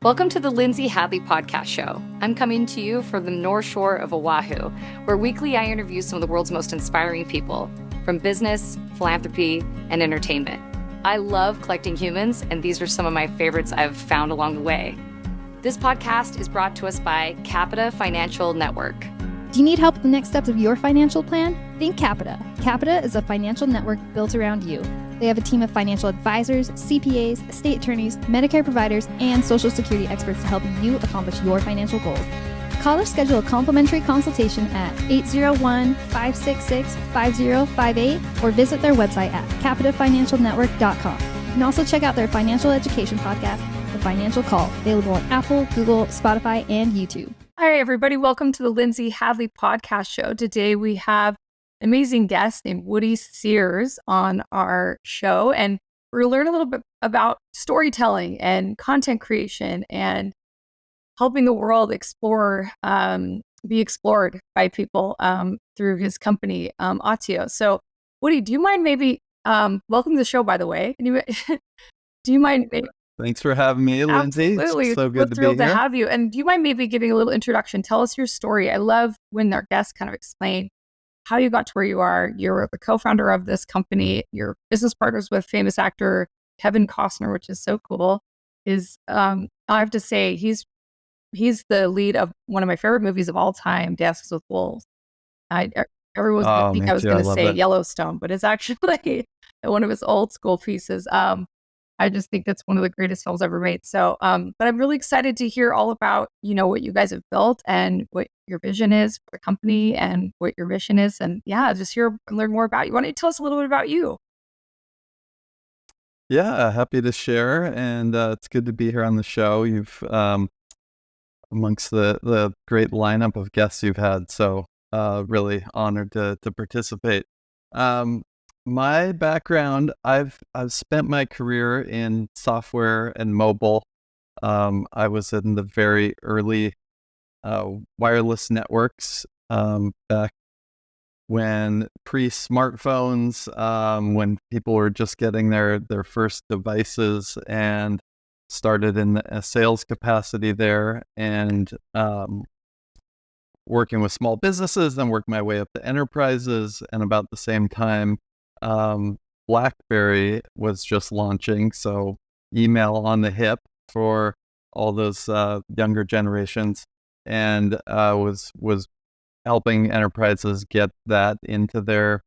Welcome to the Lindsay Hadley podcast show. I'm coming to you from the North Shore of Oahu, where weekly I interview some of the world's most inspiring people from business, philanthropy, and entertainment. I love collecting humans, and these are some of my favorites I've found along the way. This podcast is brought to us by Capita Financial Network. Do you need help with the next steps of your financial plan? Think Capita. Capita is a financial network built around you. They have a team of financial advisors, CPAs, estate attorneys, Medicare providers, and Social Security experts to help you accomplish your financial goals. Call or schedule a complimentary consultation at 801-566-5058 or visit their website at capitafinancialnetwork.com. You can also check out their financial education podcast, The Financial Call, available on Apple, Google, Spotify, and YouTube. Hi, everybody. Welcome to the Lindsay Hadley podcast show. Today we have an amazing guest named Woody Sears on our show, and we're going to learn a little bit about storytelling and content creation and helping the world be explored by people through his company, Autio. So, Woody, do you mind maybe, welcome to the show, by the way. Do you mind maybe? Thanks for having me, Lindsay. Absolutely. It's so good to be thrilled here. to have you. And do you mind maybe giving a little introduction? Tell us your story. I love when our guests kind of explain how you got to where you are. You're the co-founder of this company. You're business partners with famous actor Kevin Costner, which is so cool. I have to say, he's the lead of one of my favorite movies of all time, Dances with Wolves. Everyone's going to think I was going to say Yellowstone, but it's actually one of his old school pieces. I just think that's one of the greatest films ever made. So, but I'm really excited to hear all about, what you guys have built and what your vision is for the company and what your mission is. And just learn more about you. Why don't you tell us a little bit about you? Yeah, happy to share. And it's good to be here on the show. You've, amongst the great lineup of guests you've had. So really honored to participate. My background, I've spent my career in software and mobile. I was in the very early wireless networks back when pre-smartphones, when people were just getting their first devices, and started in a sales capacity there, and working with small businesses, then worked my way up to enterprises. And about the same time, BlackBerry was just launching, so email on the hip for all those younger generations, and was helping enterprises get that into their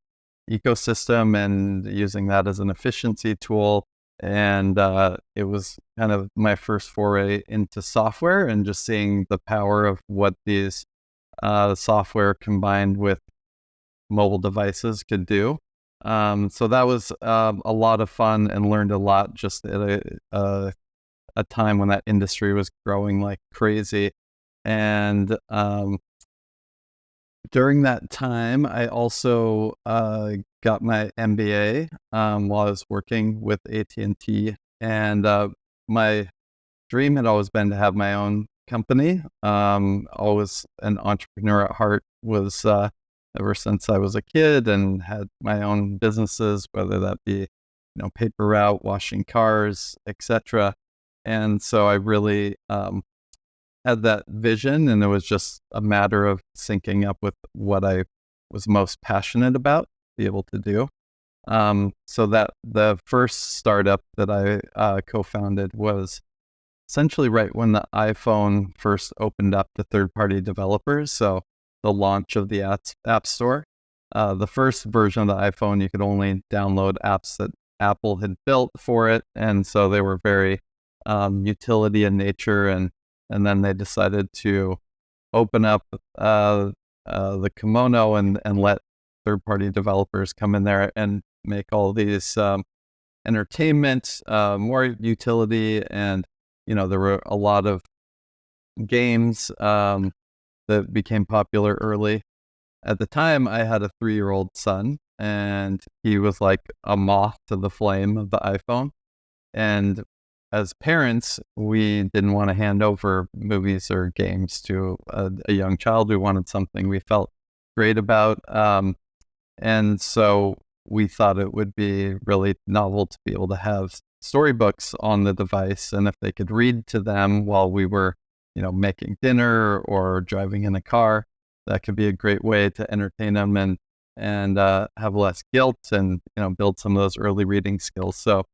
ecosystem and using that as an efficiency tool. And it was kind of my first foray into software, and just seeing the power of what these software combined with mobile devices could do. So that was a lot of fun, and learned a lot just at a time when that industry was growing like crazy. And during that time, I also got my MBA while I was working with AT&T. And my dream had always been to have my own company. Always an entrepreneur at heart, was ever since I was a kid, and had my own businesses, whether that be, paper route, washing cars, etc. And so I really had that vision, and it was just a matter of syncing up with what I was most passionate about, be able to do. So that the first startup that I co-founded was essentially right when the iPhone first opened up to third-party developers. So the launch of the App Store. The first version of the iPhone, you could only download apps that Apple had built for it, and so they were very utility in nature. And then they decided to open up the kimono and let third-party developers come in there and make all these entertainment, more utility, and there were a lot of games that became popular early. At the time, I had a 3-year-old son, and he was like a moth to the flame of the iPhone. And as parents, we didn't want to hand over movies or games to a young child. We wanted something we felt great about. And so we thought it would be really novel to be able to have storybooks on the device, and if they could read to them while we were, making dinner or driving in a car, that could be a great way to entertain them and have less guilt and build some of those early reading skills. So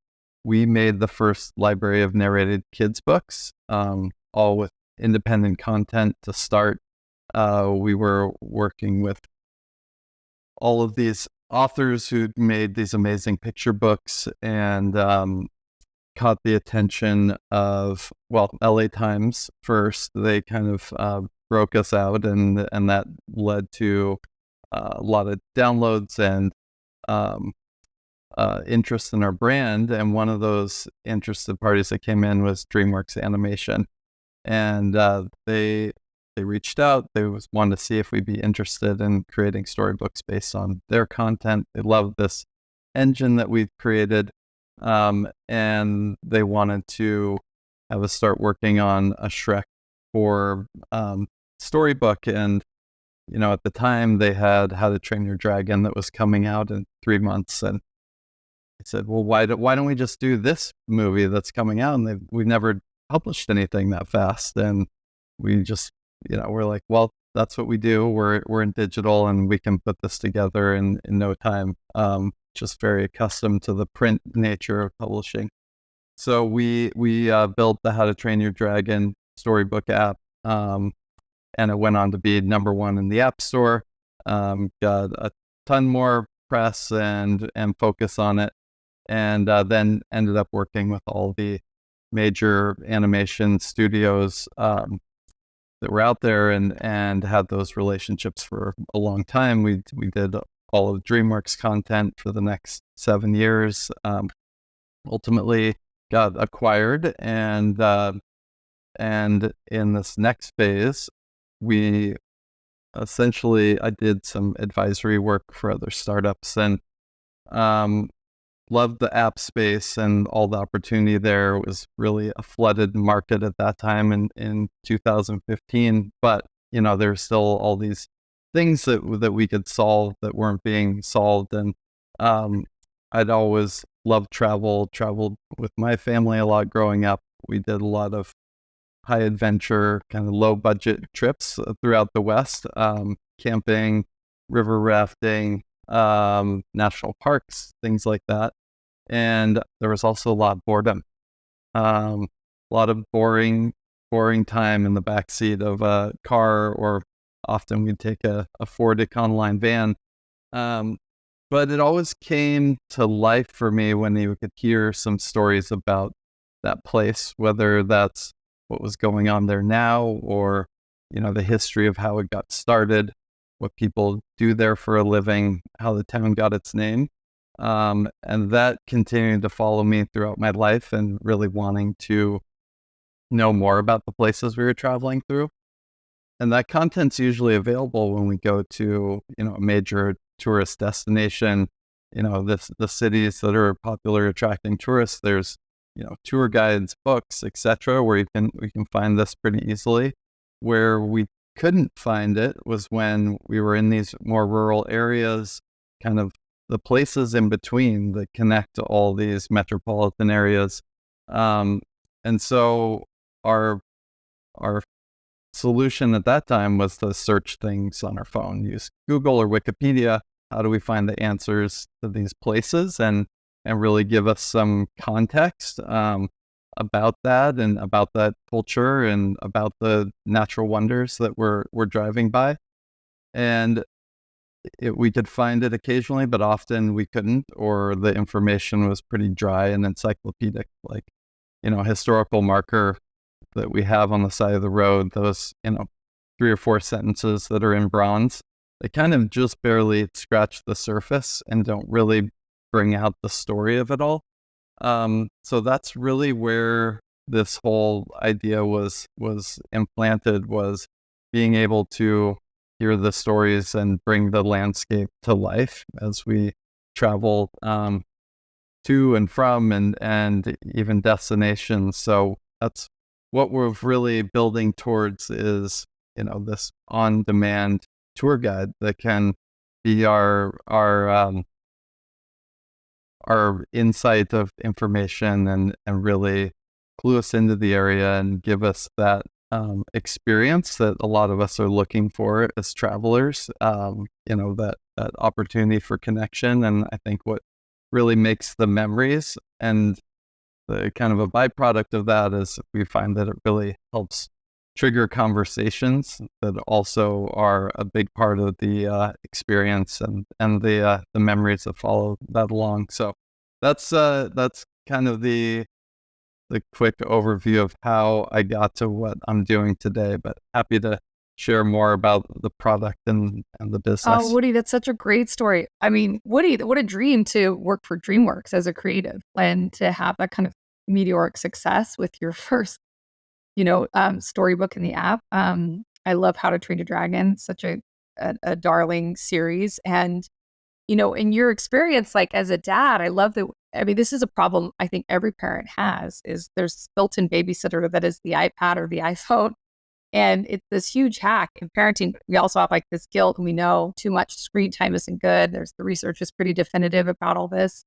we made the first library of narrated kids books, all with independent content to start. We were working with all of these authors who'd made these amazing picture books and caught the attention of, LA Times first. They kind of broke us out, and that led to a lot of downloads and interest in our brand. And one of those interested parties that came in was DreamWorks Animation, and they reached out. They wanted to see if we'd be interested in creating storybooks based on their content. They loved this engine that we've created, and they wanted to have us start working on a Shrek for storybook. And at the time they had How to Train Your Dragon that was coming out in 3 months, and I said, well, why don't we just do this movie that's coming out? And we've never published anything that fast, and we just we're like, well, that's what we do. We're in digital, and we can put this together in no time. Just very accustomed to the print nature of publishing. So we built the How to Train Your Dragon storybook app, and it went on to be #1 in the App Store. Got a ton more press and focus on it, and then ended up working with all the major animation studios that were out there, and had those relationships for a long time. We did all of DreamWorks content for the next 7 years. Ultimately got acquired, and in this next phase, we essentially, I did some advisory work for other startups, and loved the app space and all the opportunity there. It was really a flooded market at that time in 2015, but there's still all these things that we could solve that weren't being solved. And I'd always loved traveled with my family a lot growing up. We did a lot of high adventure, kind of low budget trips throughout the West, camping, river rafting, national parks, things like that. And there was also a lot of boredom, a lot of boring time in the backseat of a car, or often we'd take a Ford Econoline van. But it always came to life for me when you could hear some stories about that place, whether that's what was going on there now, or the history of how it got started, what people do there for a living, how the town got its name. And that continued to follow me throughout my life, and really wanting to know more about the places we were traveling through. And that content's usually available when we go to, a major tourist destination, the cities that are popular attracting tourists. There's, tour guides, books, etc., where we can find this pretty easily. Where we couldn't find it was when we were in these more rural areas, kind of the places in between that connect to all these metropolitan areas. And so our solution at that time was to search things on our phone, use Google or Wikipedia. How do we find the answers to these places, and really give us some context about that, and about that culture, and about the natural wonders that we're driving by. And we could find it occasionally, but often we couldn't, or the information was pretty dry and encyclopedic, like, historical marker that we have on the side of the road, those, 3 or 4 sentences that are in bronze, they kind of just barely scratch the surface and don't really bring out the story of it all. So that's really where this whole idea was implanted, was being able to hear the stories and bring the landscape to life as we travel to and from, and even destinations. So that's what we're really building towards, is this on-demand tour guide that can be our our insight of information and really clue us into the area and give us that experience that a lot of us are looking for as travelers, that opportunity for connection. And I think what really makes the memories and the kind of a byproduct of that is we find that it really helps trigger conversations that also are a big part of the experience and the memories that follow that along. So that's kind of the quick overview of how I got to what I'm doing today, but happy to share more about the product and the business. Oh, Woody, that's such a great story. I mean, Woody, what a dream to work for Dreamworks as a creative and to have that kind of meteoric success with your first, storybook in the app. I love How to Train a Dragon, such a darling series. And, in your experience, like as a dad, I love that. I mean, this is a problem I think every parent has is there's built-in babysitter that is the iPad or the iPhone. And it's this huge hack in parenting. We also have like this guilt, and we know too much screen time isn't good. The research is pretty definitive about all this.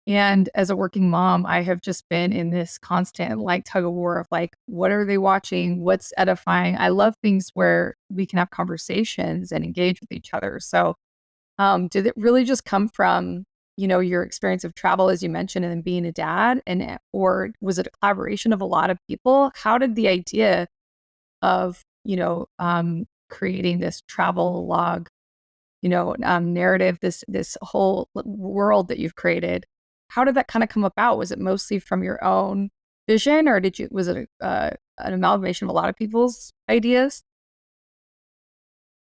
And as a working mom, I have just been in this constant like tug of war of like, what are they watching? What's edifying? I love things where we can have conversations and engage with each other. So did it really just come from, your experience of travel, as you mentioned, and then being a dad? Or was it a collaboration of a lot of people? How did the idea of, creating this travel log, narrative, this whole world that you've created, how did that kind of come about? Was it mostly from your own vision, or was it an amalgamation of a lot of people's ideas?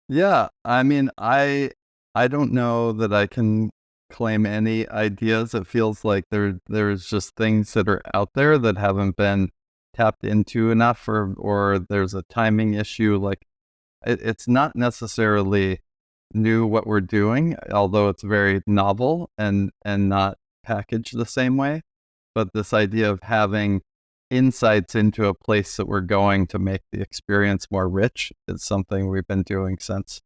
Yeah, I mean, I don't know that I can claim any ideas. It feels like there's just things that are out there that haven't been tapped into enough, or there's a timing issue. Like it's not necessarily new what we're doing, although it's very novel and not packaged the same way. But this idea of having insights into a place that we're going to make the experience more rich is something we've been doing since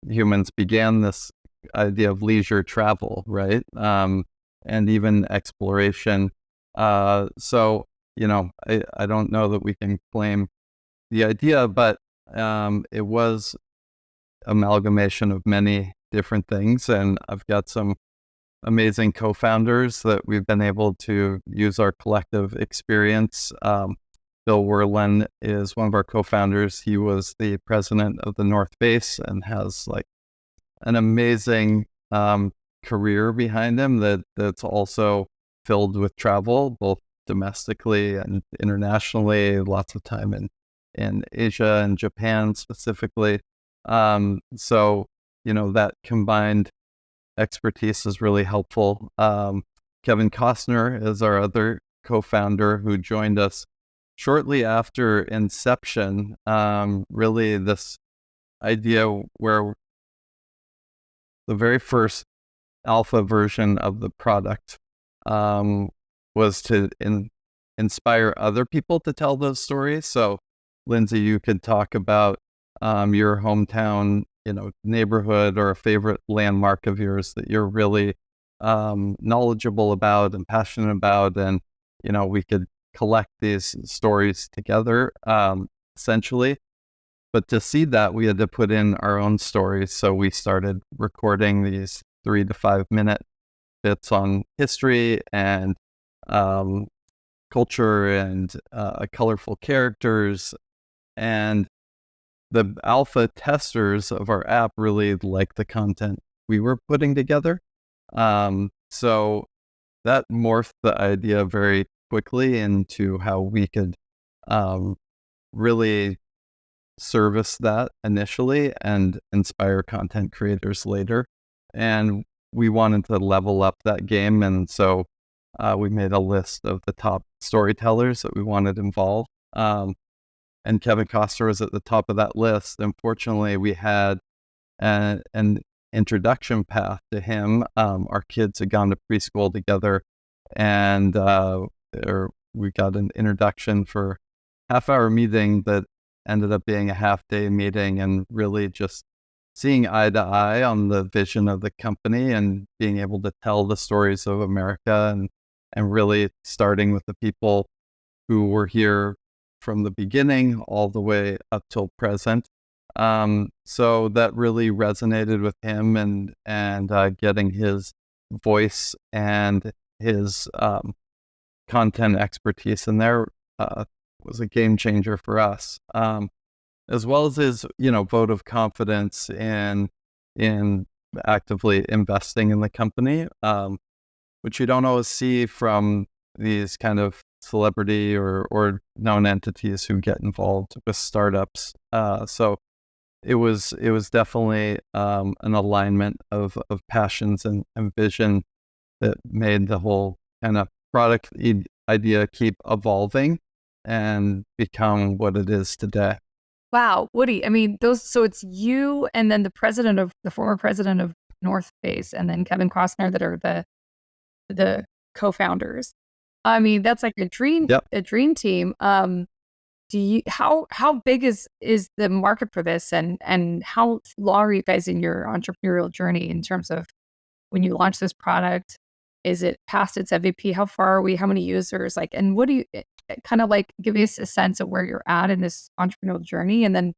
humans began this idea of leisure travel, right? And even exploration. So, I don't know that we can claim the idea, but it was amalgamation of many different things. And I've got some amazing co-founders that we've been able to use our collective experience. Bill Werlin is one of our co-founders. He was the president of the North Face and has like an amazing career behind him that's also filled with travel, both domestically and internationally, lots of time in Asia and Japan specifically. So, that combined expertise is really helpful. Kevin Costner is our other co-founder who joined us shortly after inception. Really this idea where the very first alpha version of the product was to inspire other people to tell those stories. So Lindsay, you could talk about your hometown, neighborhood or a favorite landmark of yours that you're really knowledgeable about and passionate about. And, we could collect these stories together, essentially. But to see that, we had to put in our own stories. So we started recording these 3 to 5 minute bits on history and culture and colorful characters. And the alpha testers of our app really liked the content we were putting together. So that morphed the idea very quickly into how we could really service that initially and inspire content creators later. And we wanted to level up that game. And so we made a list of the top storytellers that we wanted involved. And Kevin Costner was at the top of that list. Unfortunately, we had an introduction path to him. Our kids had gone to preschool together, and we got an introduction for half-hour meeting that ended up being a half-day meeting, and really just seeing eye to eye on the vision of the company and being able to tell the stories of America and really starting with the people who were here from the beginning all the way up till present. So that really resonated with him, and getting his voice and his content expertise in there was a game changer for us, as well as his vote of confidence in actively investing in the company, which you don't always see from these kind of celebrity or known entities who get involved with startups. So it was definitely an alignment of passions and vision that made the whole kind of product idea keep evolving and become what it is today. Wow, Woody, I mean, so it's you and then the former president of North Face, and then Kevin Costner that are the co-founders. I mean, that's like a dream team. How big is the market for this, and how long are you guys in your entrepreneurial journey in terms of when you launch this product? Is it past its MVP? How far are we? How many users? Like, and what do you kind of like give us a sense of where you're at in this entrepreneurial journey, and then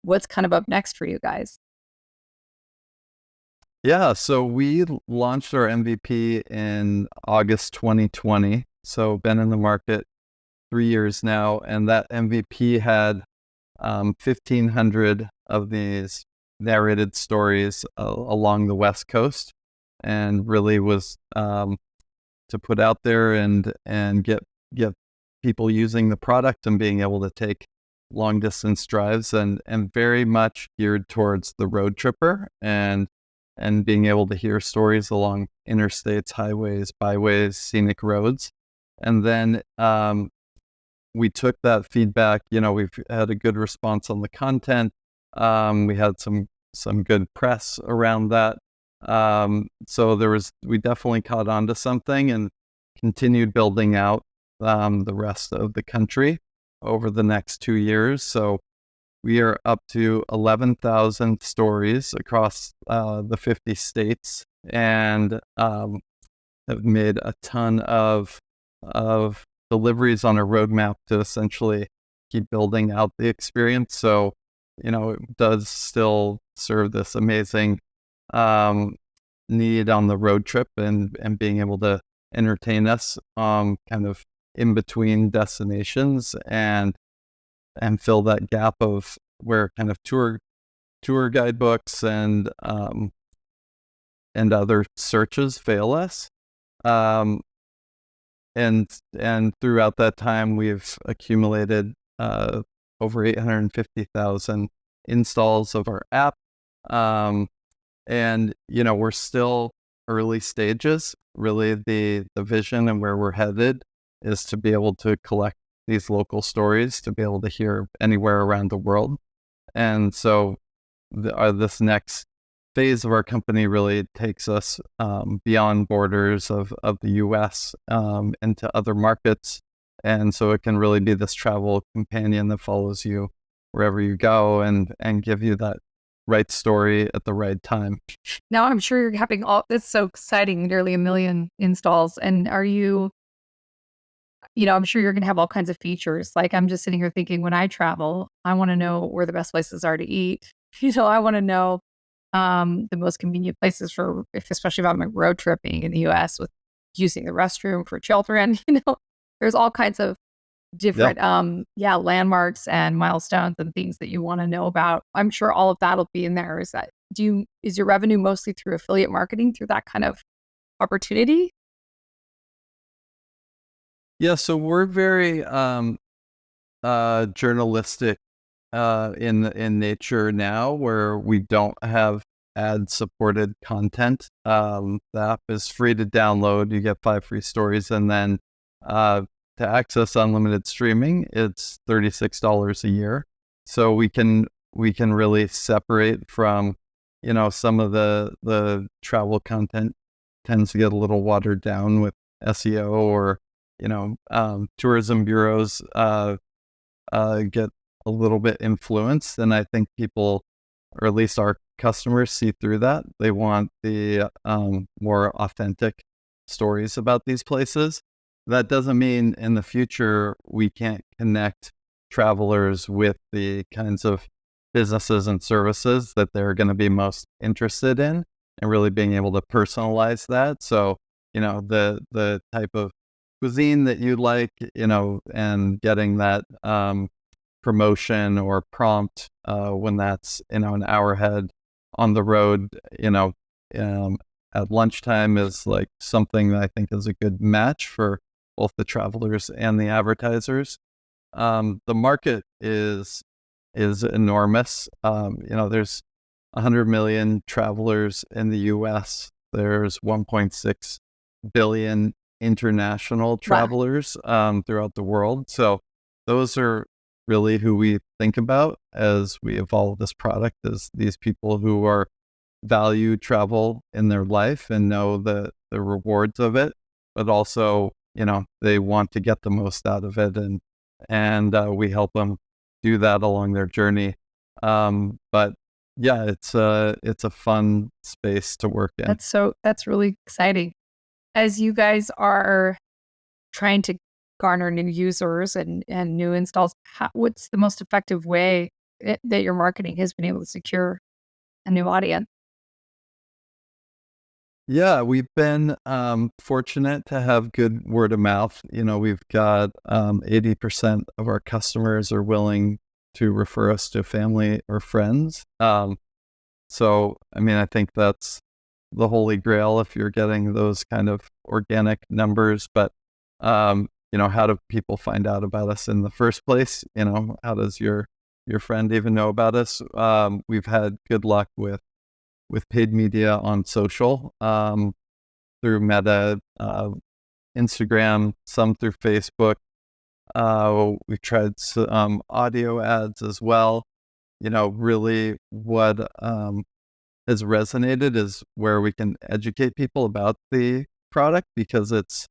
what's kind of up next for you guys? Yeah, so we launched our MVP in August 2020. So been in the market 3 years now, and that MVP had 1,500 of these narrated stories along the West Coast, and really was to put out there and get people using the product and being able to take long distance drives, and very much geared towards the road tripper and being able to hear stories along interstates, highways, byways, scenic roads. And then we took that feedback. We've had a good response on the content. We had some good press around that. So we definitely caught on to something and continued building out the rest of the country over the next 2 years. So we are up to 11,000 stories across the 50 states, and have made a ton of deliveries on a roadmap to essentially keep building out the experience. So, it does still serve this amazing need on the road trip and being able to entertain us kind of in between destinations and fill that gap of where kind of tour guidebooks and other searches fail us. And throughout that time, we've accumulated over 850,000 installs of our app. And we're still early stages. Really, the vision and where we're headed is to be able to collect these local stories, to be able to hear anywhere around the world. And so this next phase of our company really takes us beyond borders of the US into other markets. And so it can really be this travel companion that follows you wherever you go and give you that right story at the right time. Now I'm sure you're having it's so exciting, nearly 1 million installs. And are you, I'm sure you're going to have all kinds of features. Like, I'm just sitting here thinking, when I travel, I want to know where the best places are to eat. I want to know the most convenient places especially if I'm road tripping in the US with using the restroom for children. There's all kinds of different landmarks and milestones and things that you want to know about. I'm sure all of that'll be in there. Is your revenue mostly through affiliate marketing, through that kind of opportunity? Yeah, so we're very journalistic in nature now, where we don't have ad supported content. The app is free to download. You get 5 free stories, and then to access unlimited streaming, it's $36 a year. So we can really separate from, some of the travel content tends to get a little watered down with SEO, or tourism bureaus get a little bit influenced. And I think people, or at least our customers see through that. They want the more authentic stories about these places. That doesn't mean in the future we can't connect travelers with the kinds of businesses and services that they're going to be most interested in, and really being able to personalize that. So, the type of cuisine that you like, and getting that promotion or prompt when that's, an hour ahead on the road, at lunchtime is like something that I think is a good match for both the travelers and the advertisers. The market is enormous. There's 100 million travelers in the U.S. There's 1.6 billion international travelers throughout the world. So those are really who we think about as we evolve this product, as these people who are value travel in their life and know the rewards of it, but also, they want to get the most out of it, and we help them do that along their journey. But yeah, it's a fun space to work in. That's really exciting. As you guys are trying to garner new users and new installs, what's the most effective way that your marketing has been able to secure a new audience? Yeah, we've been fortunate to have good word of mouth. We've got 80% of our customers are willing to refer us to family or friends. So, I think that's the holy grail if you're getting those kind of organic numbers. But, how do people find out about us in the first place? How does your friend even know about us? We've had good luck with paid media on social, through Meta, Instagram, some through Facebook. We've tried some audio ads as well. Really what has resonated is where we can educate people about the product, because it's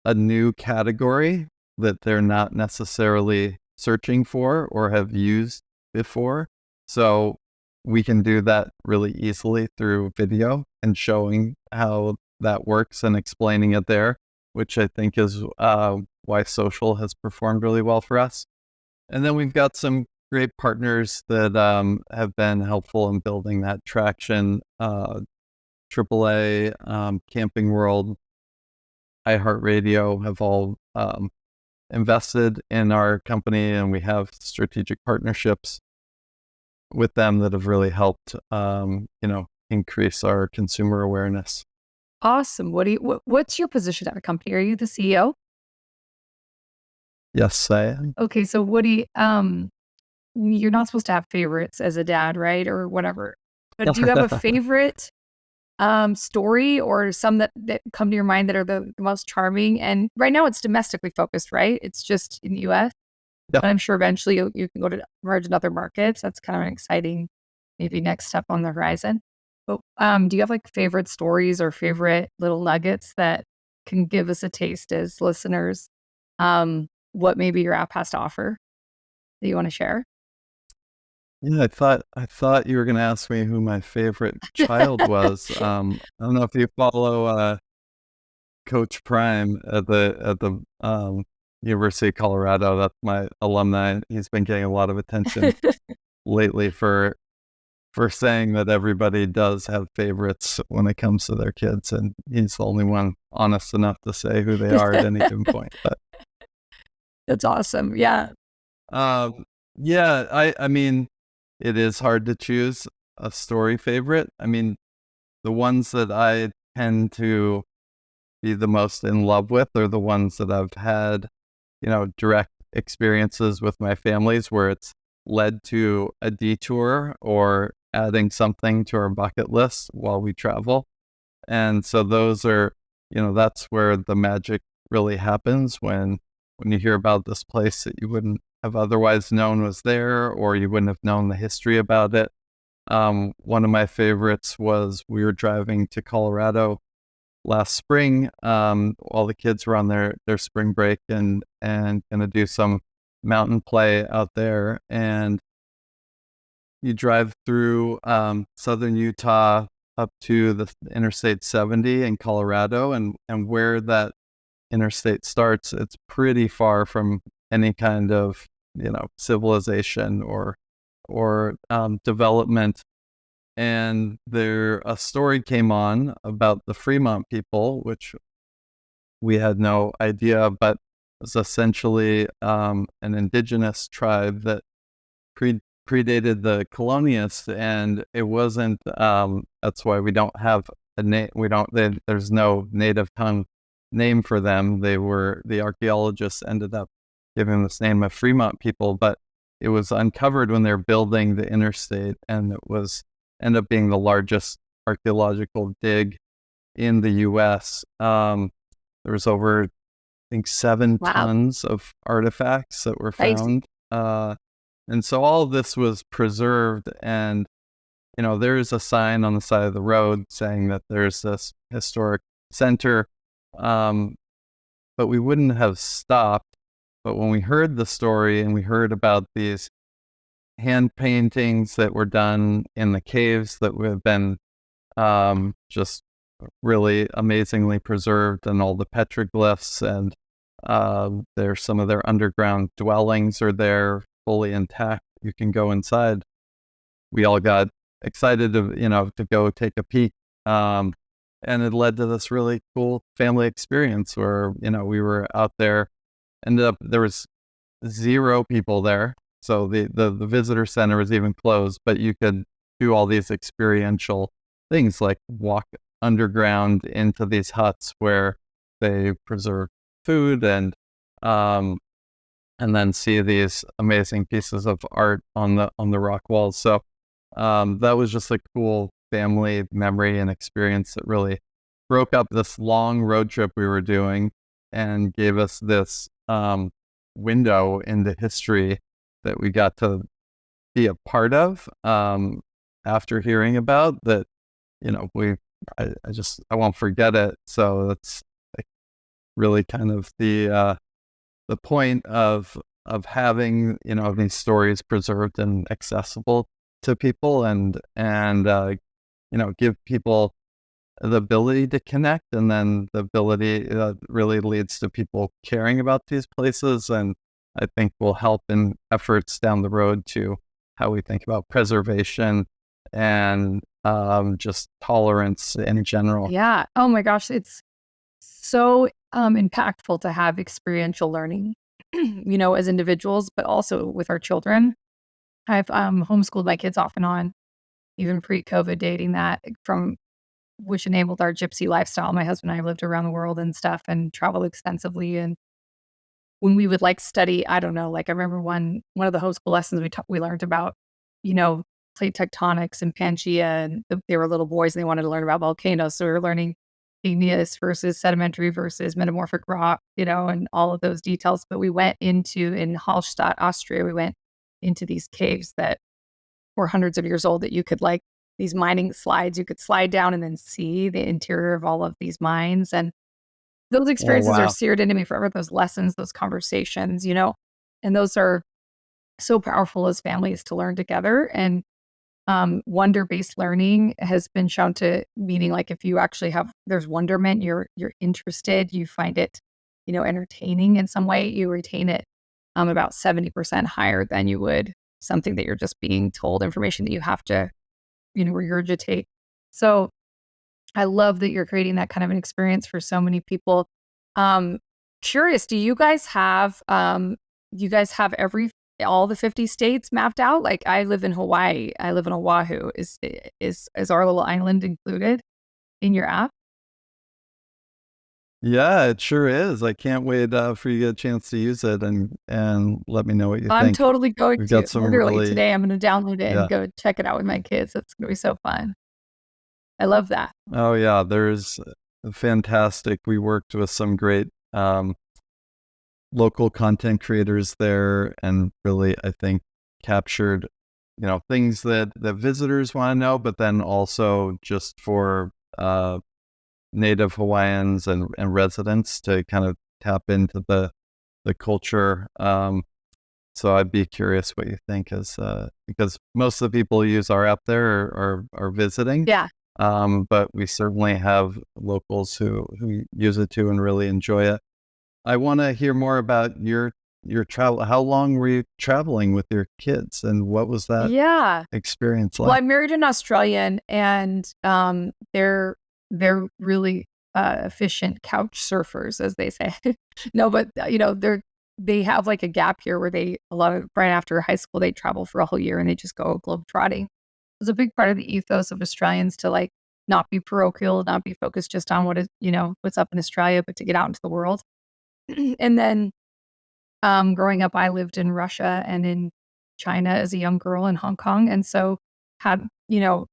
a new category that they're not necessarily searching for or have used before. So we can do that really easily through video and showing how that works and explaining it there, which I think is why social has performed really well for us. And then we've got some great partners that have been helpful in building that traction. AAA, Camping World, iHeartRadio have all invested in our company, and we have strategic partnerships with them that have really helped, increase our consumer awareness. Awesome. What's your position at the company? Are you the CEO? Yes, I am. Okay, so Woody, you're not supposed to have favorites as a dad, right? Or whatever. But do you have a favorite story, or some that come to your mind that are the most charming? And right now it's domestically focused, right? It's just in the US. Yep. But I'm sure eventually you can go to merge in other markets. That's kind of an exciting, maybe next step on the horizon. But do you have like favorite stories or favorite little nuggets that can give us a taste as listeners? What maybe your app has to offer that you want to share? Yeah, I thought you were going to ask me who my favorite child was. I don't know if you follow Coach Prime at the University of Colorado. That's my alumni. He's been getting a lot of attention lately for saying that everybody does have favorites when it comes to their kids, and he's the only one honest enough to say who they are at any given point. But That's awesome. Yeah. yeah, I mean, it is hard to choose a story favorite. I mean, the ones that I tend to be the most in love with are the ones that I've had, direct experiences with my families where it's led to a detour or adding something to our bucket list while we travel. And so those are, that's where the magic really happens, when you hear about this place that you wouldn't have otherwise known was there, or you wouldn't have known the history about it. One of my favorites was we were driving to Colorado last spring, while the kids were on their spring break and going to do some mountain play out there. And you drive through southern Utah up to the Interstate 70 in Colorado, and where that interstate starts, it's pretty far from any kind of civilization or development. And a story came on about the Fremont people, which we had no idea, but was essentially an indigenous tribe that predated the colonists, and it wasn't. That's why we don't have a name. There's no native tongue name for them. The archaeologists ended up giving this name of Fremont people, but it was uncovered when they're building the interstate, and it ended up being the largest archaeological dig in the U.S. There was over, I think, 7 tons of artifacts that were found. And so all of this was preserved, and there is a sign on the side of the road saying that there's this historic center, but we wouldn't have stopped. But when we heard the story and we heard about these hand paintings that were done in the caves that would have been just really amazingly preserved, and all the petroglyphs, and there's some of their underground dwellings are there fully intact. You can go inside. We all got excited to go take a peek, and it led to this really cool family experience where we were out there. There was 0 people there, so the visitor center was even closed, but you could do all these experiential things like walk underground into these huts where they preserve food, and then see these amazing pieces of art on the rock walls. So that was just a cool family memory and experience that really broke up this long road trip we were doing and gave us this window into history that we got to be a part of after hearing about that. I won't forget it. So that's like really kind of the point of having these stories preserved and accessible to people, and give people the ability to connect, and then the ability really leads to people caring about these places, and I think will help in efforts down the road to how we think about preservation and just tolerance in general. Yeah. Oh my gosh, it's so impactful to have experiential learning, as individuals, but also with our children. I've homeschooled my kids off and on, even pre-COVID, dating that from which enabled our gypsy lifestyle. My husband and I lived around the world and stuff and traveled extensively. And when we would study, I don't know, I remember one of the homeschool lessons we learned about, plate tectonics and Pangea, and they were little boys and they wanted to learn about volcanoes. So we were learning igneous versus sedimentary versus metamorphic rock, and all of those details. But we went in Hallstatt, Austria, we went into these caves that were hundreds of years old, that you could these mining slides, you could slide down and then see the interior of all of these mines. And those experiences are seared into me forever, those lessons, those conversations, and those are so powerful as families to learn together. And wonder-based learning has been shown to, meaning if you actually there's wonderment, you're interested, you find it, entertaining in some way, you retain it about 70% higher than you would something that you're just being told information that you have to, regurgitate. So I love that you're creating that kind of an experience for so many people. Curious, do you guys have all the 50 states mapped out? I live in Hawaii. I live in Oahu. Is our little island included in your app? Yeah, it sure is. I can't wait for you to get a chance to use it and let me know what you think. I'm totally going We've to. got some Literally today, I'm going to download it and go check it out with my kids. It's going to be so fun. I love that. Oh yeah, there's fantastic. We worked with some great local content creators there, and really, I think, captured things that visitors want to know, but then also just for native Hawaiians and residents to kind of tap into the culture. So I'd be curious what you think, because most of the people who use our app there are visiting. Yeah. But we certainly have locals who use it too and really enjoy it. I want to hear more about your travel. How long were you traveling with your kids, and what was that Yeah. experience Well, like? I'm married an Australian, and they're really efficient couch surfers, as they say. No, but they have like a gap here where right after high school they travel for a whole year and they just go globetrotting. It's a big part of the ethos of Australians to like not be parochial, not be focused just on what's up in Australia, but to get out into the world. And then growing up, I lived in Russia and in China as a young girl in Hong Kong. And so had,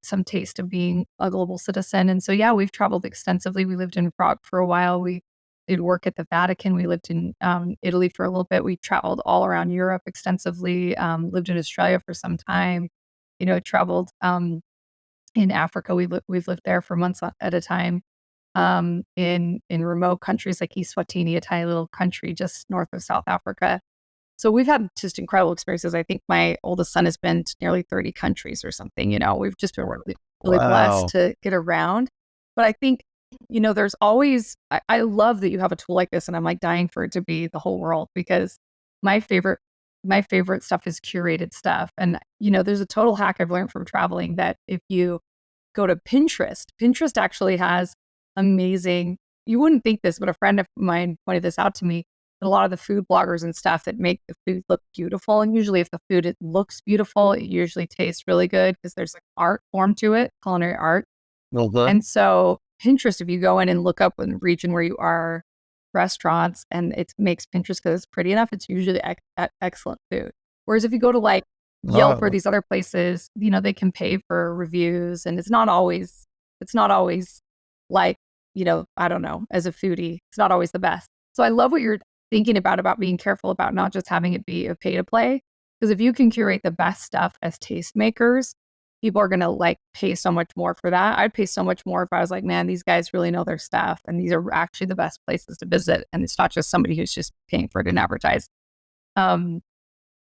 some taste of being a global citizen. And so, yeah, we've traveled extensively. We lived in Prague for a while. We did work at the Vatican. We lived in Italy for a little bit. We traveled all around Europe extensively, lived in Australia for some time, traveled in Africa. We've lived there for months at a time. In remote countries like Eswatini, a tiny little country just north of South Africa. So we've had just incredible experiences. I think my oldest son has been to nearly 30 countries or something. We've just been really blessed Wow. to get around. But I think, there's always, I love that you have a tool like this, and I'm like dying for it to be the whole world, because my favorite stuff is curated stuff. And, there's a total hack I've learned from traveling that if you go to Pinterest actually has amazing, you wouldn't think this, but a friend of mine pointed this out to me, that a lot of the food bloggers and stuff that make the food look beautiful, and usually if the food it looks beautiful, it usually tastes really good because there's like art form to it, culinary art. Uh-huh. And so Pinterest, if you go in and look up in the region where you are restaurants and it makes Pinterest because it's pretty enough, it's usually excellent food. Whereas if you go to like Yelp or Oh, these other places, they can pay for reviews, and it's not always like, I don't know, as a foodie, it's not always the best. So I love what you're thinking about being careful about not just having it be a pay to play. Because if you can curate the best stuff as tastemakers, people are going to like pay so much more for that. I'd pay so much more if I was like, man, these guys really know their stuff and these are actually the best places to visit. And it's not just somebody who's just paying for it and advertise. Um,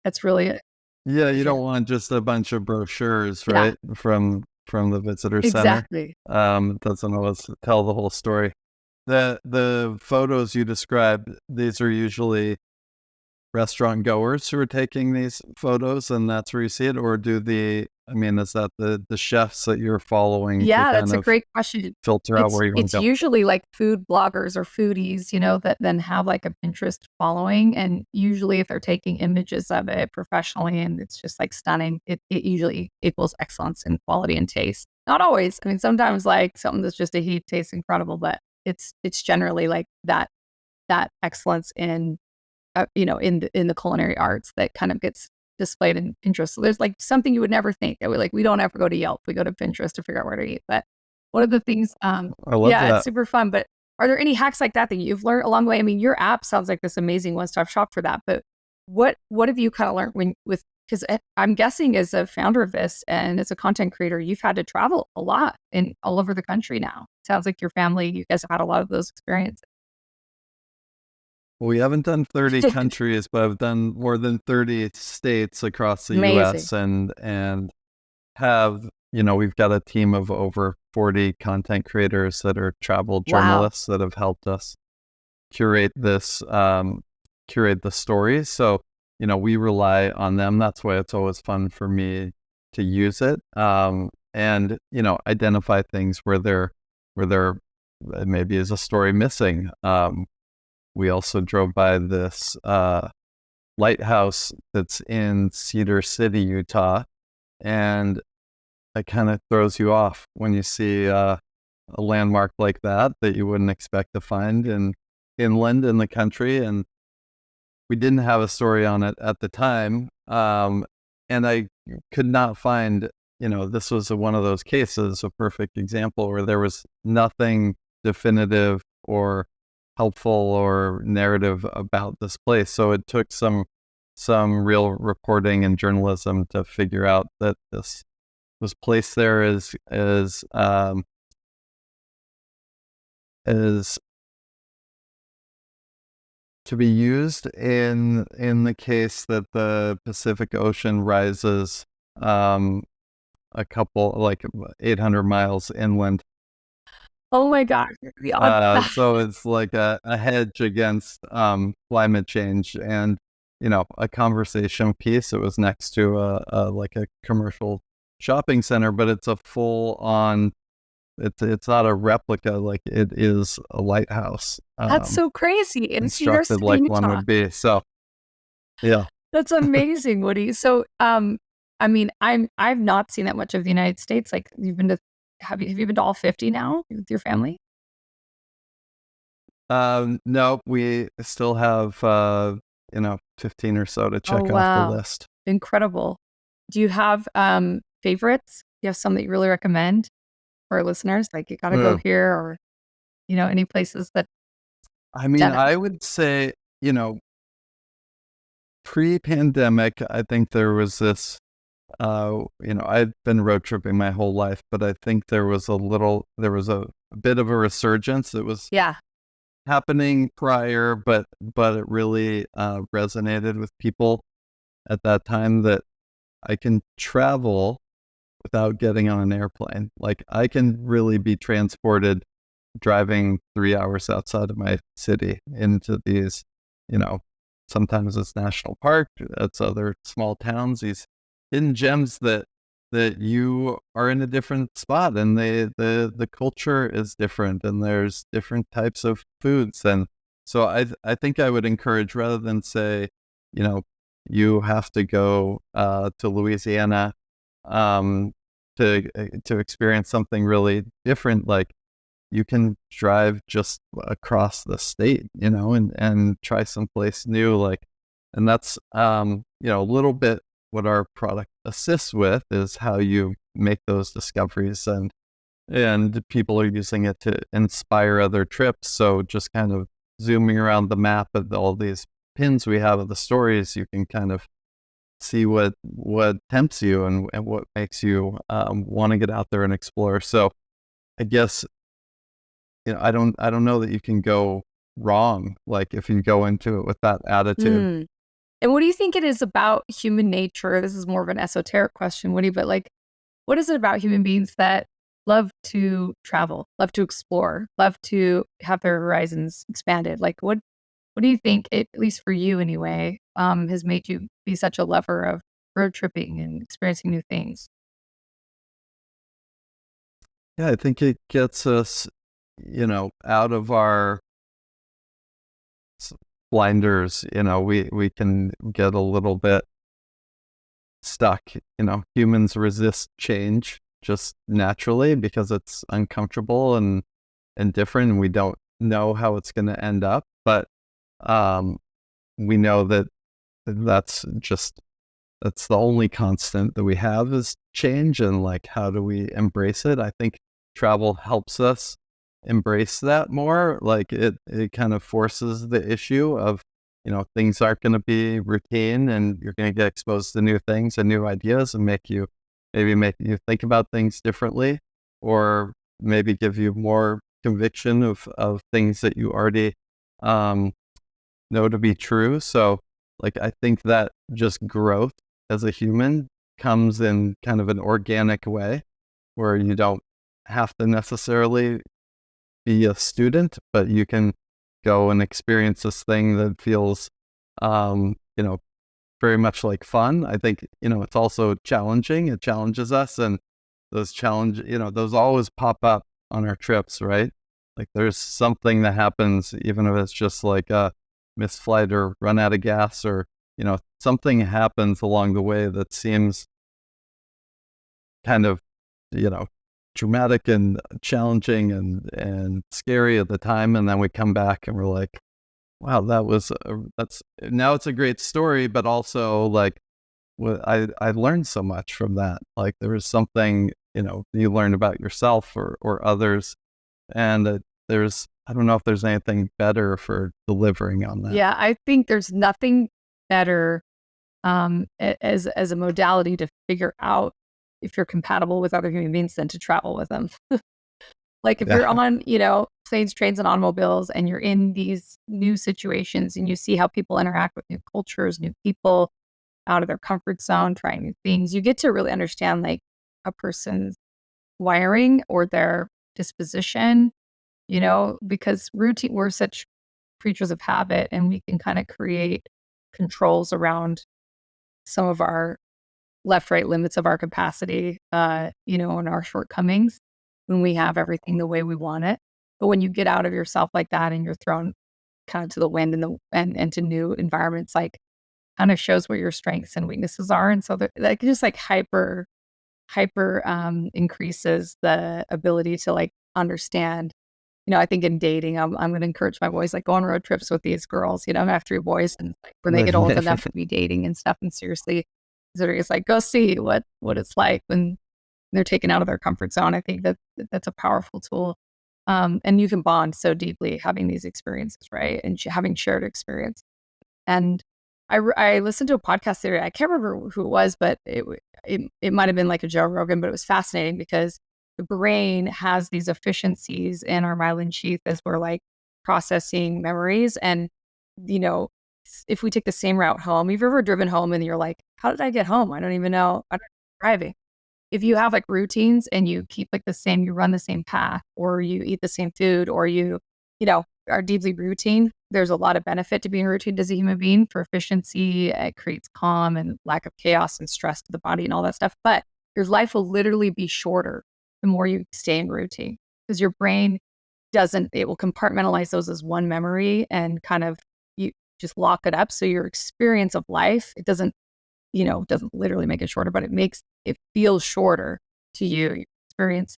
that's really, yeah. You if you're, don't want just a bunch of brochures, yeah, right, from the visitor center. exactly. It doesn't always tell the whole story. The photos you described, these are usually restaurant goers who are taking these photos, and that's where you see it, or is that the chefs that you're following to Yeah, kind that's a of great question. filter out It's where you want it's to go? usually like food bloggers or foodies, that then have like a Pinterest following. And usually if they're taking images of it professionally and it's just like stunning, it usually equals excellence in quality and taste. Not always. I mean, sometimes like something that's just a heat tastes incredible, but it's generally like that excellence in the culinary arts that kind of gets displayed in Pinterest. So there's like something you would never think that we don't ever go to Yelp. We go to Pinterest to figure out where to eat. But one of the things, I love yeah, it's that. super fun. But are there any hacks like that you've learned along the way? I mean, your app sounds like this amazing one-stop shop for that. But what have you kind of learned because I'm guessing as a founder of this and as a content creator, you've had to travel a lot and all over the country now. Sounds like your family, you guys have had a lot of those experiences. We haven't done 30 countries, but I've done more than 30 states across the Amazing. US, and we've got a team of over 40 content creators that are travel Wow. journalists that have helped us curate curate the stories. So, we rely on them. That's why it's always fun for me to use it. And, identify things where there maybe is a story missing. We also drove by this lighthouse that's in Cedar City, Utah, and it kind of throws you off when you see a landmark like that you wouldn't expect to find inland in the country. And we didn't have a story on it at the time, and I could not find. This was one of those cases, a perfect example where there was nothing definitive or helpful or narrative about this place. So it took some real reporting and journalism to figure out that this place there is to be used in the case that the Pacific Ocean rises a couple, like 800 miles inland. Oh my gosh. So it's like a hedge against climate change, and a conversation piece. It was next to like a commercial shopping center, but it's a full on. It's not a replica, like it is a lighthouse. That's so crazy. And Cedar Constructed City, like one Utah. would be. So yeah. That's amazing, Woody. So, I mean, I've not seen that much of the United States. Like, you've been to, have you been to all 50 now with your family? No, we still have 15 or so to check Oh, off the wow. list. Incredible. Do you have favorites? Do you have some that you really recommend for our listeners? Like, you got to go here, or, any places that I mean, I would say, pre-pandemic, I think there was this, I've been road tripping my whole life, but I think there was a bit of a resurgence. It was happening prior, but it really resonated with people at that time, that I can travel without getting on an airplane. Like, I can really be transported driving 3 hours outside of my city into these, sometimes it's national park, it's other small towns, these hidden gems that you are in a different spot, and the culture is different, and there's different types of foods. And so I think I would encourage, rather than say, you have to go to Louisiana to experience something really different, like, you can drive just across the state, and try someplace new. Like, and that's, a little bit what our product assists with, is how you make those discoveries, and people are using it to inspire other trips. So just kind of zooming around the map of all these pins we have of the stories, you can kind of see what tempts you, and what makes you want to get out there and explore. So I guess, I don't know that you can go wrong, like, if you go into it with that attitude. And what do you think it is about human nature? This is more of an esoteric question, Woody, but like, what is it about human beings that love to travel, love to explore, love to have their horizons expanded? Like, what do you think, at least for you anyway, has made you be such a lover of road tripping and experiencing new things? Yeah, I think it gets us, out of our blinders. We can get a little bit stuck. Humans resist change just naturally, because it's uncomfortable and different, and we don't know how it's going to end up. But we know that that's the only constant that we have, is change. And like, how do we embrace it? I think travel helps us embrace that more. Like, it kind of forces the issue of, things aren't going to be routine, and you're going to get exposed to new things and new ideas, and make you think about things differently, or maybe give you more conviction of things that you already know to be true. So, like, I think that just growth as a human comes in kind of an organic way, where you don't have to necessarily be a student, but you can go and experience this thing that feels, very much like fun. I think, it's also challenging. It challenges us, and those always pop up on our trips, right? Like, there's something that happens, even if it's just like a missed flight, or run out of gas, or, something happens along the way that seems kind of, dramatic and challenging and scary at the time. And then we come back and we're like, wow, now it's a great story, but also, like, I learned so much from that. Like, there was something, you learn about yourself or others. And I don't know if there's anything better for delivering on that. Yeah, I think there's nothing better as a modality to figure out if you're compatible with other human beings than to travel with them. Like, if you're on, planes, trains, and automobiles, and you're in these new situations and you see how people interact with new cultures, new people, out of their comfort zone, trying new things, you get to really understand like a person's wiring or their disposition, because routine, we're such creatures of habit, and we can kind of create controls around some of our left, right limits of our capacity, and our shortcomings when we have everything the way we want it. But when you get out of yourself like that and you're thrown kind of to the wind and to new environments, like kind of shows what your strengths and weaknesses are. And so that just like hyper increases the ability to like understand. I think in dating, I'm going to encourage my boys, like go on road trips with these girls. I have 3 boys, and like when they get old enough to be dating and stuff, and seriously, it's like go see what it's like when they're taken out of their comfort zone. I think that's a powerful tool, and you can bond so deeply having these experiences, right? And having shared experience. And I listened to a podcast theory. I can't remember who it was, but it might have been like a Joe Rogan, but it was fascinating because the brain has these efficiencies in our myelin sheath as we're like processing memories. And, if we take the same route home, you've ever driven home and you're like, how did I get home? I don't even know. I'm driving. If you have like routines and you keep like you run the same path, or you eat the same food, or are deeply routine, there's a lot of benefit to being routine as a human being for efficiency. It creates calm and lack of chaos and stress to the body and all that stuff. But your life will literally be shorter the more you stay in routine, because your brain it will compartmentalize those as one memory and kind of you just lock it up. So your experience of life, it doesn't literally make it shorter, but it makes it feel shorter to you, your experience,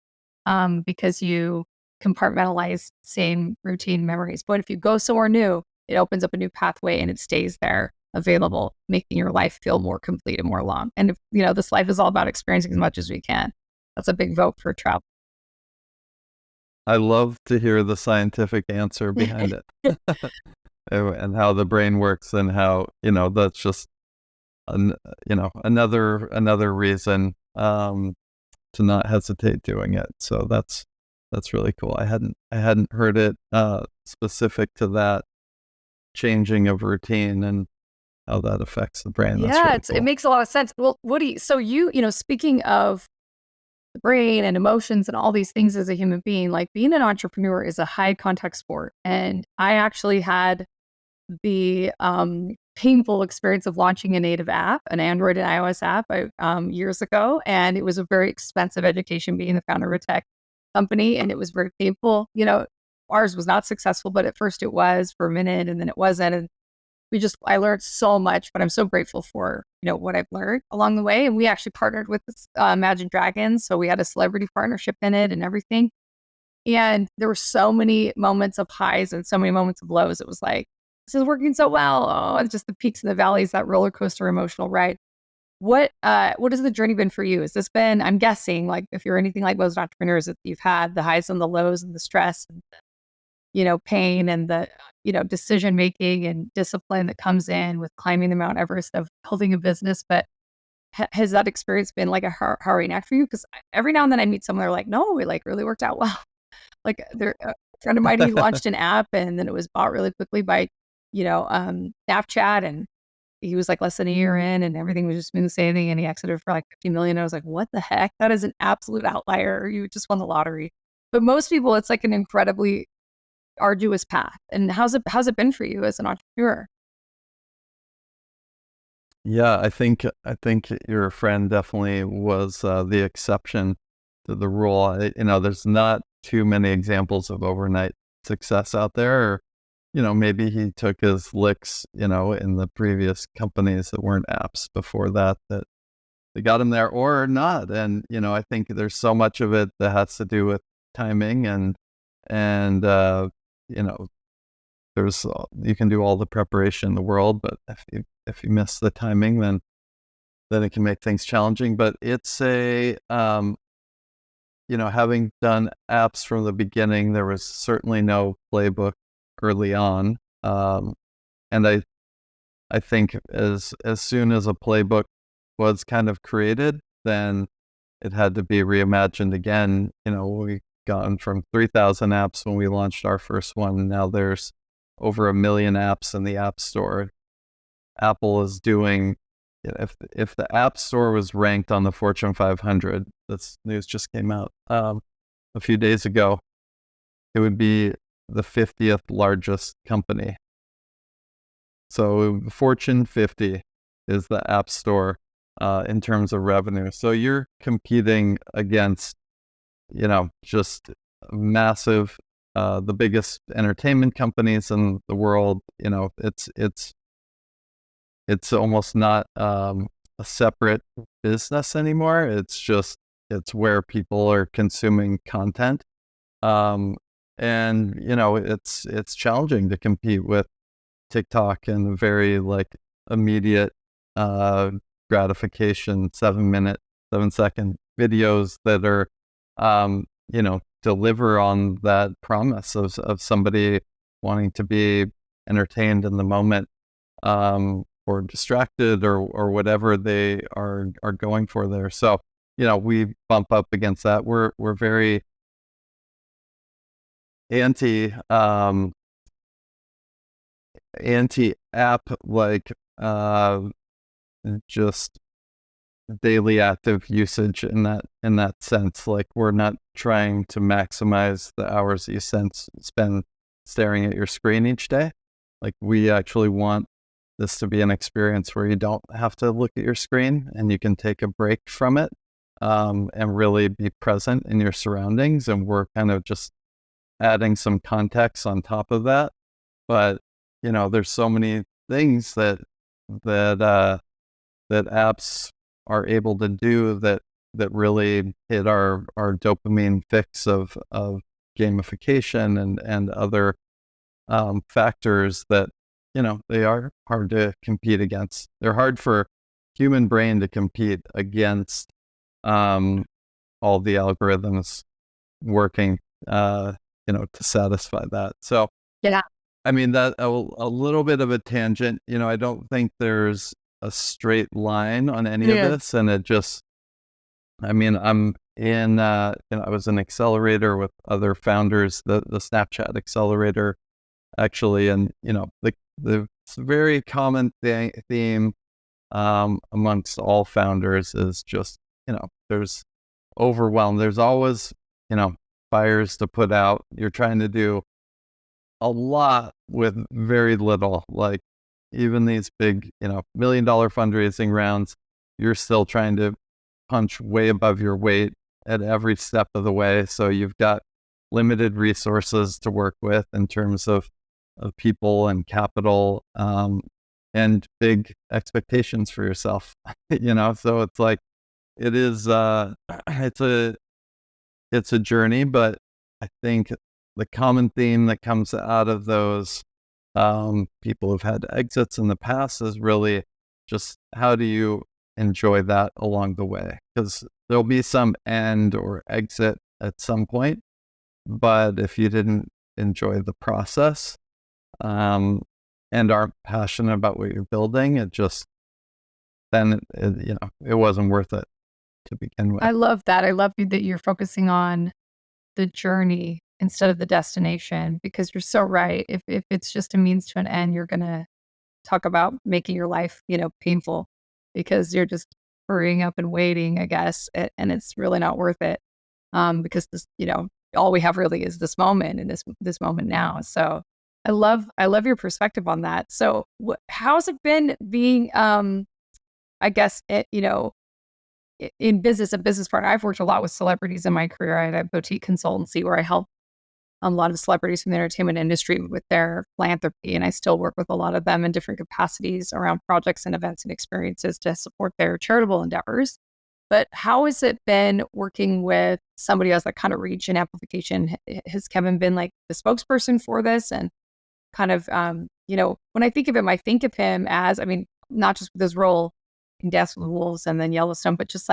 because you compartmentalize same routine memories. But if you go somewhere new, it opens up a new pathway and it stays there available, making your life feel more complete and more long. And if, this life is all about experiencing as much as we can. That's a big vote for travel. I love to hear the scientific answer behind it and how the brain works, and how, that's just, another reason to not hesitate doing it. So that's really cool. I hadn't heard it specific to that changing of routine and how that affects the brain. That's really cool. It makes a lot of sense. Well, Woody, so speaking of the brain and emotions and all these things as a human being, like being an entrepreneur is a high contact sport. And I actually had the painful experience of launching a native app, an Android and iOS app, years ago. And it was a very expensive education being the founder of a tech company. And it was very painful. Ours was not successful, but at first it was for a minute, and then it wasn't. And I learned so much, but I'm so grateful for, what I've learned along the way. And we actually partnered with Imagine Dragons. So we had a celebrity partnership in it and everything. And there were so many moments of highs and so many moments of lows. It was like, this is working so well. Oh, it's just the peaks and the valleys, that roller coaster emotional ride. What has the journey been for you? Has this been, I'm guessing, like if you're anything like most entrepreneurs, that you've had the highs and the lows and the stress and pain and the, decision making and discipline that comes in with climbing the Mount Everest of building a business. But has that experience been like a harrowing act for you? Because every now and then I meet someone, they're like, no, it like really worked out well. Like a friend of mine, he launched an app and then it was bought really quickly by, Snapchat, and he was like less than a year in and everything was just smooth sailing, and he exited for like 50 million. I was like, what the heck? That is an absolute outlier. You just won the lottery. But most people, it's like an incredibly arduous path. And how's it been for you as an entrepreneur? Yeah, I think your friend definitely was the exception to the rule. There's not too many examples of overnight success out there. Or, maybe he took his licks, in the previous companies that weren't apps before that they got him there, or not. And, I think there's so much of it that has to do with timing and there's you can do all the preparation in the world, but if you miss the timing, then it can make things challenging. But it's having done apps from the beginning, there was certainly no playbook early on, and I think as soon as a playbook was kind of created, then it had to be reimagined again. We gone from 3,000 apps when we launched our first one, and now there's over 1 million apps in the App Store. Apple is doing, if the App Store was ranked on the Fortune 500, this news just came out a few days ago, it would be the 50th largest company. So Fortune 50 is the App Store in terms of revenue. So you're competing against, just massive, the biggest entertainment companies in the world. It's almost not a separate business anymore. It's where people are consuming content. And it's challenging to compete with TikTok and very immediate gratification 7-second videos that are deliver on that promise of somebody wanting to be entertained in the moment, or distracted or whatever they are going for there. So we bump up against that. We're very anti app, just daily active usage in that sense. We're not trying to maximize the hours that you spend staring at your screen each day. We actually want this to be an experience where you don't have to look at your screen and you can take a break from it, and really be present in your surroundings. And we're kind of just adding some context on top of that. But there's so many things that apps are able to do that really hit our dopamine fix of gamification and other factors that they are hard to compete against. They're hard for human brain to compete against all the algorithms working to satisfy that. So Yeah. I mean, that a little bit of a tangent. I don't think there's a straight line on any of this, and it just, I'm in I was an accelerator with other founders, the Snapchat accelerator actually, and the very common theme amongst all founders is just there's overwhelm. There's always fires to put out. You're trying to do a lot with very little. Even these big $1 million fundraising rounds, you're still trying to punch way above your weight at every step of the way. So you've got limited resources to work with in terms of people and capital, and big expectations for yourself. So it's it is it's a journey. But I think the common theme that comes out of those people who've had exits in the past is really just how do you enjoy that along the way? Because there'll be some end or exit at some point, but if you didn't enjoy the process, and aren't passionate about what you're building, it wasn't worth it to begin with. I love that. I love that you're focusing on the journey instead of the destination, because you're so right. If it's just a means to an end, you're going to talk about making your life, painful, because you're just hurrying up and waiting, I guess, and it's really not worth it. Because this, all we have really is this moment and this moment now. So I love your perspective on that. So how's it been being, I guess, in business, a business partner? I've worked a lot with celebrities in my career. I had a boutique consultancy where I helped a lot of celebrities from the entertainment industry with their philanthropy. And I still work with a lot of them in different capacities around projects and events and experiences to support their charitable endeavors. But how has it been working with somebody else, that kind of reach and amplification? Has Kevin been the spokesperson for this? And kind of, when I think of him, I think of him as, not just with his role in Dance with the Wolves and then Yellowstone, but just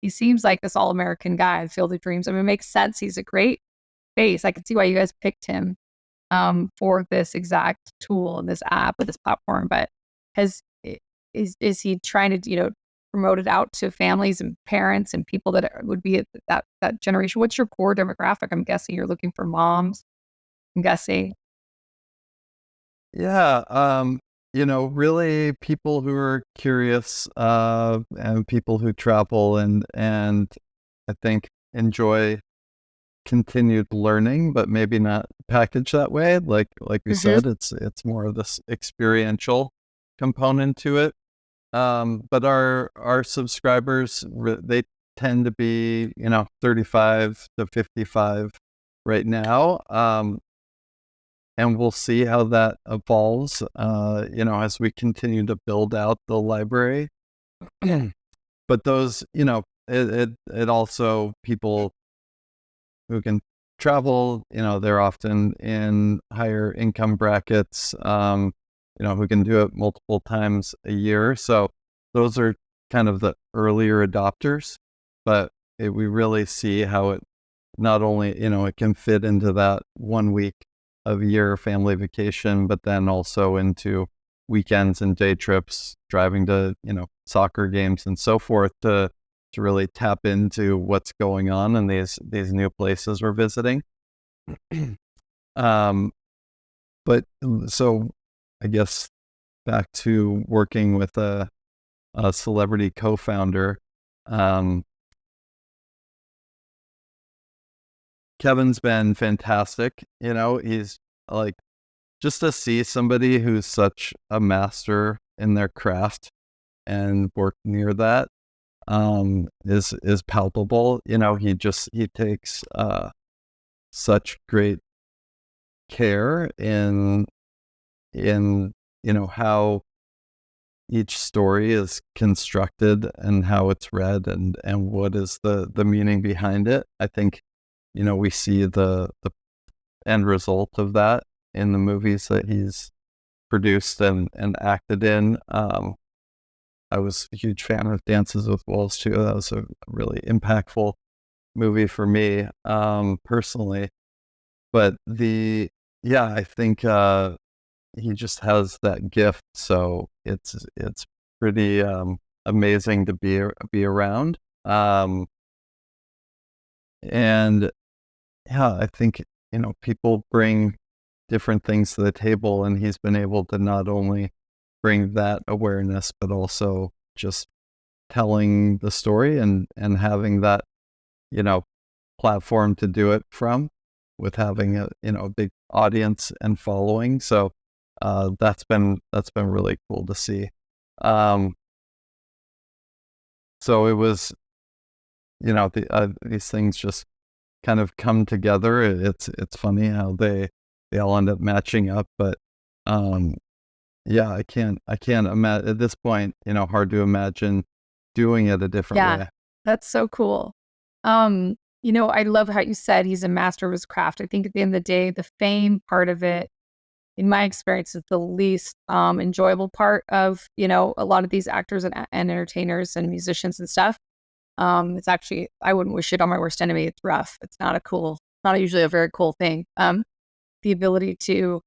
he seems like this all-American guy, Field of Dreams. It makes sense. He's a great face. I can see why you guys picked him for this exact tool and this app or this platform. But is he trying to promoted out to families and parents and people that would be at that generation? What's your core demographic? I'm guessing you're looking for moms. I'm guessing. Yeah, really people who are curious, and people who travel and I think enjoy continued learning, but maybe not packaged that way. Like we Mm-hmm. said, it's more of this experiential component to it. But our subscribers, they tend to be 35 to 55 right now. And we'll see how that evolves, as we continue to build out the library. But those, it also people who can travel, they're often in higher income brackets, who can do it multiple times a year. So those are kind of the earlier adopters, but we really see how it not only, it can fit into that 1 week of year family vacation, but then also into weekends and day trips, driving to, soccer games and so forth to really tap into what's going on in these new places we're visiting. But so I guess back to working with a celebrity co-founder, Kevin's been fantastic. He's like, just to see somebody who's such a master in their craft and work near that, is palpable. He takes such great care in how each story is constructed and how it's read and what is the meaning behind it. I think we see the end result of that in the movies that he's produced and acted in. I was a huge fan of Dances with Wolves too. That was a really impactful movie for me, personally. But I think he just has that gift. So it's pretty amazing to be around. And yeah, I think people bring different things to the table, and he's been able to not only bring that awareness, but also just telling the story and having that, platform to do it from, with having a big audience and following. So that's been really cool to see. So it was, these things just kind of come together. It's funny how they all end up matching up, but yeah, I can't imagine at this point, hard to imagine doing it a different Yeah, way. that's so cool. I love how you said he's a master of his craft. I think at the end of the day, the fame part of it, in my experience, is the least enjoyable part of, a lot of these actors and entertainers and musicians and stuff. It's actually, I wouldn't wish it on my worst enemy. It's rough. It's not usually a very cool thing. The ability to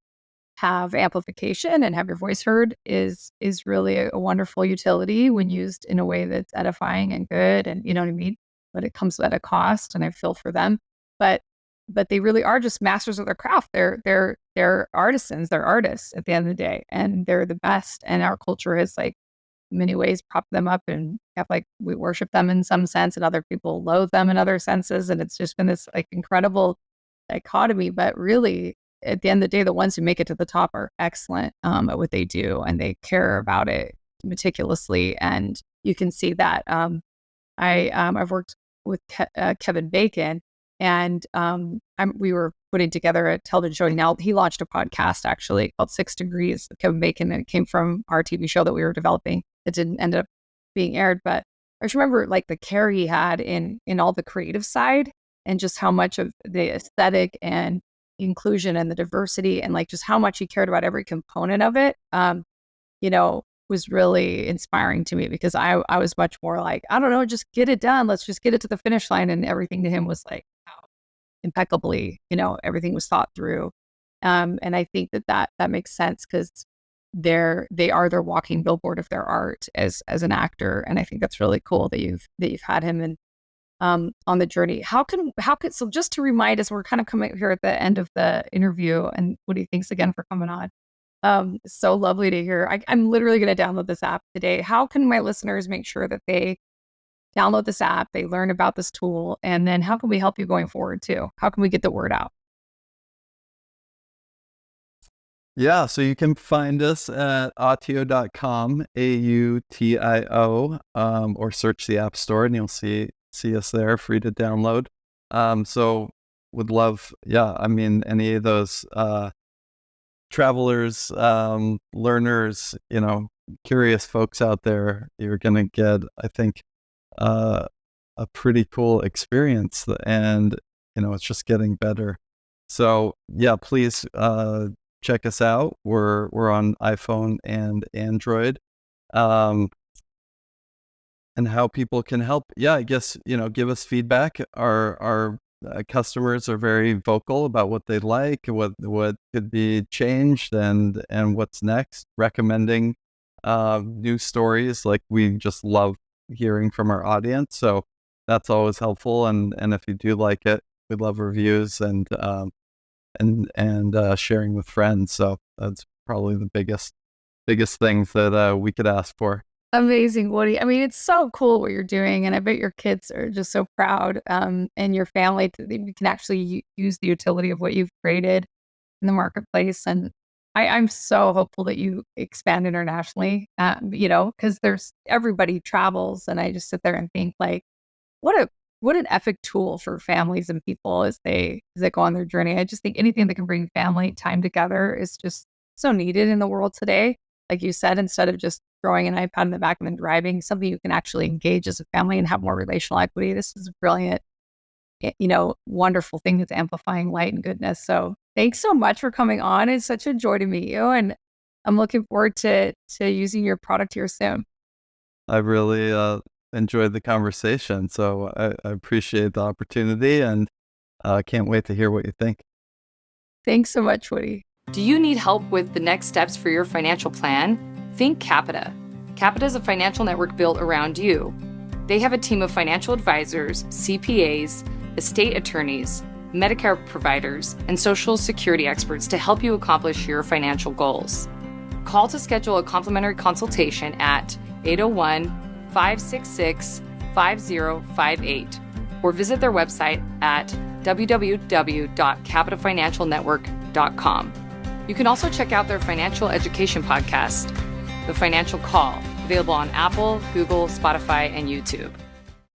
have amplification and have your voice heard is really a wonderful utility when used in a way that's edifying and good, and you know what I mean? But it comes at a cost, and I feel for them. But they really are just masters of their craft. They're artisans, they're artists at the end of the day, and they're the best. And our culture has, like, in many ways, propped them up and have, like, we worship them in some sense, and other people loathe them in other senses. And it's just been this, like, incredible dichotomy. But really, at the end of the day, the ones who make it to the top are excellent at what they do, and they care about it meticulously. And you can see that. I've worked with Kevin Bacon, and we were putting together a television show. Now he launched a podcast actually called 6 Degrees of Kevin Bacon, and it came from our TV show that we were developing. It didn't end up being aired, but I just remember, like, the care he had in all the creative side, and just how much of the aesthetic and inclusion and the diversity, and, like, just how much he cared about every component of it, was really inspiring to me, because I was much more like, I don't know, just get it done. Let's just get it to the finish line. And everything to him was like, wow, impeccably, everything was thought through. And I think that makes sense, because they are their walking billboard of their art as an actor. And I think that's really cool that you've had him in on the journey. How can so just to remind us, we're kind of coming here at the end of the interview, and Woody, thanks again for coming on. So lovely to hear. I'm literally going to download this app today. How can my listeners make sure that they download this app, they learn about this tool, and then how can we help you going forward too? How can we get the word out? Yeah, so you can find us at autio.com, AUTIO, or search the App Store and you'll see us there, free to download. So would love, any of those travelers, learners, curious folks out there, you're going to get, I think, a pretty cool experience, and, it's just getting better. So yeah, please check us out. We're on iPhone and Android. And how people can help. Yeah, I guess, give us feedback. Our customers are very vocal about what they like, what could be changed, and what's next. Recommending new stories. Like, we just love hearing from our audience, so that's always helpful. And if you do like it, we love reviews and sharing with friends. So that's probably the biggest things that we could ask for. Amazing, Woody. I mean, it's so cool what you're doing, and I bet your kids are just so proud, and your family you can actually use the utility of what you've created in the marketplace. And I'm so hopeful that you expand internationally, because everybody travels, and I just sit there and think, like, what an epic tool for families and people as they go on their journey. I just think anything that can bring family time together is just so needed in the world today. Like you said, instead of just throwing an iPad in the back and then driving, something you can actually engage as a family and have more relational equity. This is a brilliant, wonderful thing that's amplifying light and goodness. So thanks so much for coming on. It's such a joy to meet you, and I'm looking forward to using your product here soon. I really enjoyed the conversation, so I appreciate the opportunity, and can't wait to hear what you think. Thanks so much, Woody. Do you need help with the next steps for your financial plan? Think Capita. Capita is a financial network built around you. They have a team of financial advisors, CPAs, estate attorneys, Medicare providers, and Social Security experts to help you accomplish your financial goals. Call to schedule a complimentary consultation at 801-566-5058 or visit their website at www.capitafinancialnetwork.com. You can also check out their financial education podcast, The Financial Call, available on Apple, Google, Spotify, and YouTube.